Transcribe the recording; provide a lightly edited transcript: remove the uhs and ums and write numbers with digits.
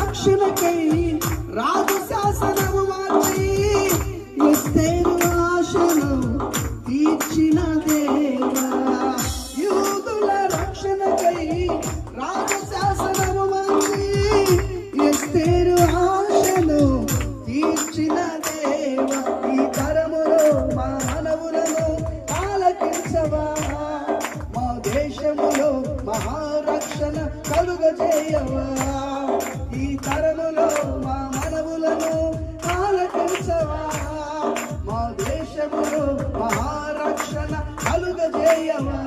రక్షణకై రాజు శాసనము మార్చి ఎస్తేరు ఆశను తీర్చిన దేవా. యూదుల రక్షణకై రాజు శాసనము మార్చి ఎస్తేరు ఆశను తీర్చిన దేవా. ఈ తరములో మానవులను ఆలకించవా, మా దేశములో మహారక్షణ కలుగజేయవా. ఈ తరములో మా మనవులను ఆలకించవా, మా దేశములో మహారక్షణ కలుగజేయవా.